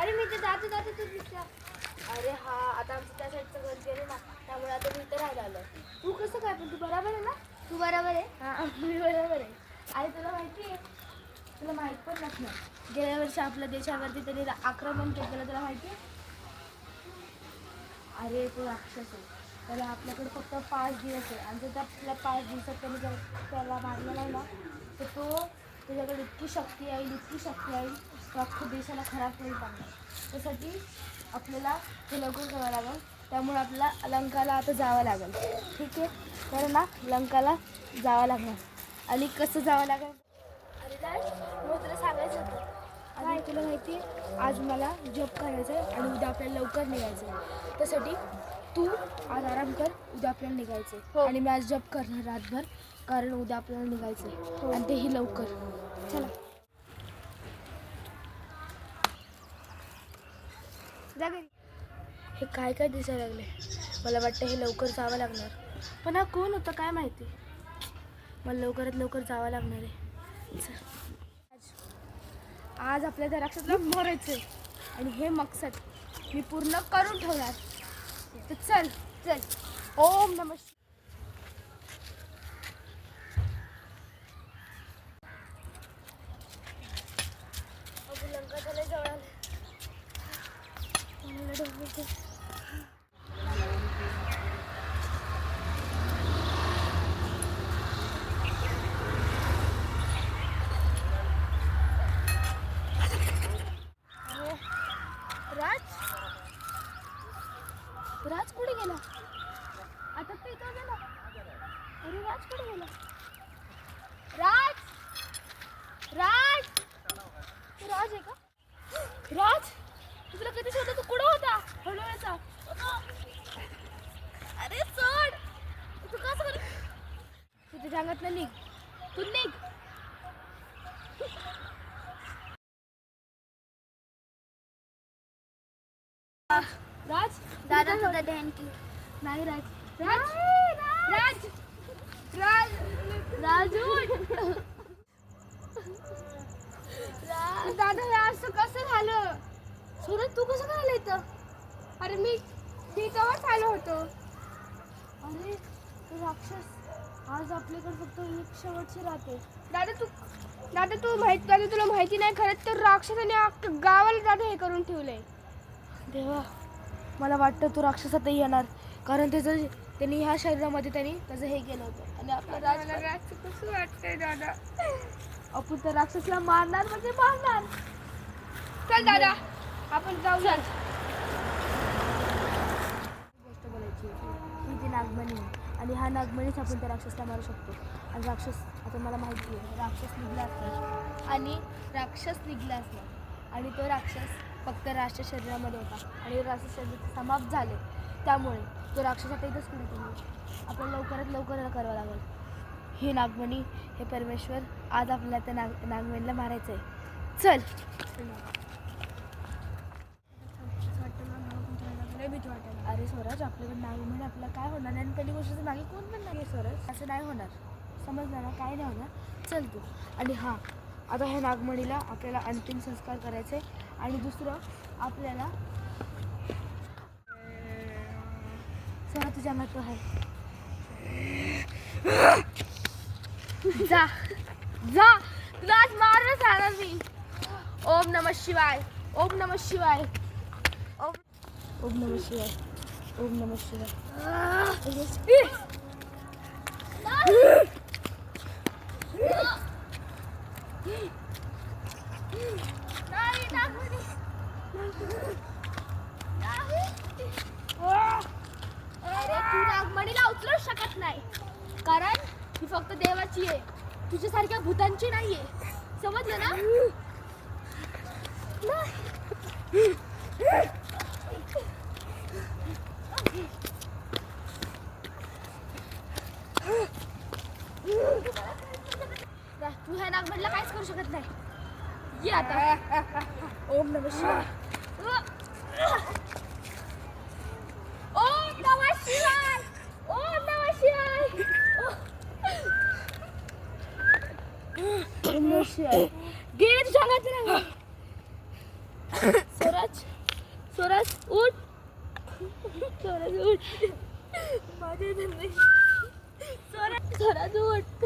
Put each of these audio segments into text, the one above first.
अरे मी ते जाते जाते तू दिसला. अरे हा आता आमचं त्या साईडचं घर गेलं ना, त्यामुळे आता मी इथे राहायला आलो. तू कसं काय, पण तू बरोबर आहे ना? तू बरोबर आहे. हां मी बरोबर आहे. आणि तुला माहिती आहे, तुला माहीत पण नसणार गेल्या वर्षी आपल्या देशावरती त्यांनी आक्रमण केलं, तुला माहिती आहे? अरे तो राक्षस आहे, त्याला आपल्याकडे फक्त 5 दिवस आहे. आणि जर त्या 5 दिवसात त्यांनी जर त्याला मारलं नाही ना, तर त्याच्याकडे इतकी शक्ती येईल, इतकी शक्ती येईल, तो अख्खा देशाला खराब करून टाकणार. त्यासाठी आपल्याला ते लवकर करावं लागेल. त्यामुळे आपल्याला लंकाला आता जावं लागेल. ठीक आहे, तर ना लंकाला जावं लागणार. आणि कसं जावं लागेल? अरे काय मग तुला सांगायचं होतं. काय तुला माहिती आहे, आज मला जॉब करायचं आहे आणि उद्या आपल्याला लवकर निघायचं आहे. त्यासाठी तू आज आराम कर, उद्या आपल्याला निघायचं आहे. आणि मी आज जॉब करणार रातभर, कारण उद्या आपल्याला निघायचं आहे. आणि तेही लवकर. चला जा घरी. हे काय काय दिसायला लागले, मला वाटतं हे लवकर जावं लागणार. पण हा कोण होतं काय माहिती. मला लवकरात लवकर जावं लागणार आहे. आज आपल्या त्या राक्षसाला मारायचं आहे आणि हे मकसद मी पूर्ण करून ठेवणार. तर चल चल. ओम नमः शिवाय. लंका झाले जवळ आले. राज कुठे गेला? आता ते इथं गेला. अरे राज कुठे गेला? राज राज तू राज आहे का? राज तुला कधी शोधत, तू कुठं होता? हळूचा. अरे सोड, तू कसं कर तुझ्या जांगातलं निघ, तू निघ. राज दादा तुझा थँक्यू. नाही राज राज राज राज राजू दादा हे असं कसं झालं? सूरज तू कसं काय आलं इथं? अरे मी तेव्हाच आलो होतो. अरे तो राक्षस आज आपल्याकडे फक्त एक शेवटची राहते. दादा तुला माहिती नाही, खरंच तर राक्षसाने अख्खं गावाला दादा हे करून ठेवलंय. देवा मला वाटतं तो राक्षसातही येणार, कारण त्यांनी ह्या शरीरामध्ये त्याचं हे केलं होतं. आणि आपल्याला कसं वाटतंय दादा, आपण त्या राक्षसाला मारणार म्हणजे मारणार. चल दादा आपण जाऊया. गोष्ट बोलायची ही ती नागमणी आहे आणि ह्या नागमणीच आपण त्या राक्षसाला मारू शकतो. आणि राक्षस आता मला माहिती आहे राक्षस निघला असणार आणि तो राक्षस फक्त राक्षस शरीरामध्ये होता आणि राक्षस शरीर समाप्त झाले. त्यामुळे तो राक्षस आता इथंच कुठे आपल्याला लवकरात लवकर करावं लागेल. ही नागमणी हे परमेश्वर आज आपल्याला त्या नागमणीला मारायचं आहे. चल. अरे स्वराज आपल्याकडे नागमणी आपल्याला काय होणार नाही. आणि पहिली गोष्ट मागे कोण पण नाही स्वराज, असं नाही होणार. समजलं ना, काय नाही होणार. चल तू. आणि हां आता ह्या नागमणीला आपल्याला अंतिम संस्कार करायचे. आणि दुसरं आपल्याला स्वरा तुझ्या महत्व आहे. जा जा तुला आज मारच राहणार मी. ओम नमः शिवाय, ओम नमः शिवाय, ओम नमः शिवाय, ओम नमः शिवाय. अरे तू नागमणीला उचलू शकत नाही, कारण ही फक्त देवाची आहे, तुझ्यासारख्या भूतांची नाहीये. समजलं ना? तू ह्या नागमणीला काहीच करू शकत नाही. ये आता. ओम नमः शिवाय, ओम नमः शिवाय, ओम नमः शिवाय, ओम नमः शिवाय. गेले तुझ्या अंगात. स्वराज स्वराज उठ. स्वराज उठ. माझे धंदे. स्वराज उठ.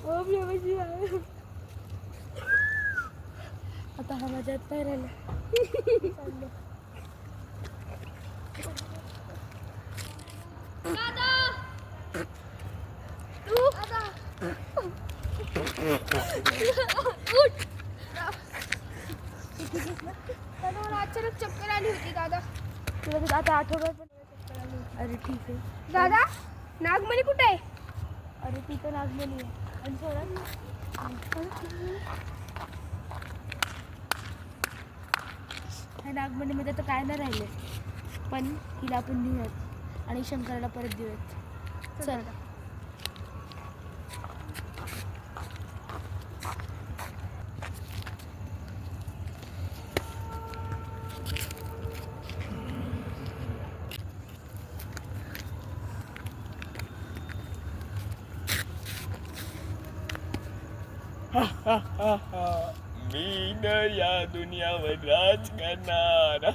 ओम नमः शिवाय. आता हा माझ्यात नाही राहिला. चाललो. दादा तू दादा उठ. मला अचानक चक्कर आली होती दादा. तुला आता आठवलं पण चक्कर आली होती. अरे ठीक आहे दादा. नागमणी कुठे आहे? अरे ती तर नागमणी आहे. आणि सोडा ह्या नागमणीमध्ये तर काय नाही राहिले, पण हिला आपण नेऊयात आणि शंकराला परत देऊयात. चल. मी तर या दुनियावर राज करणार.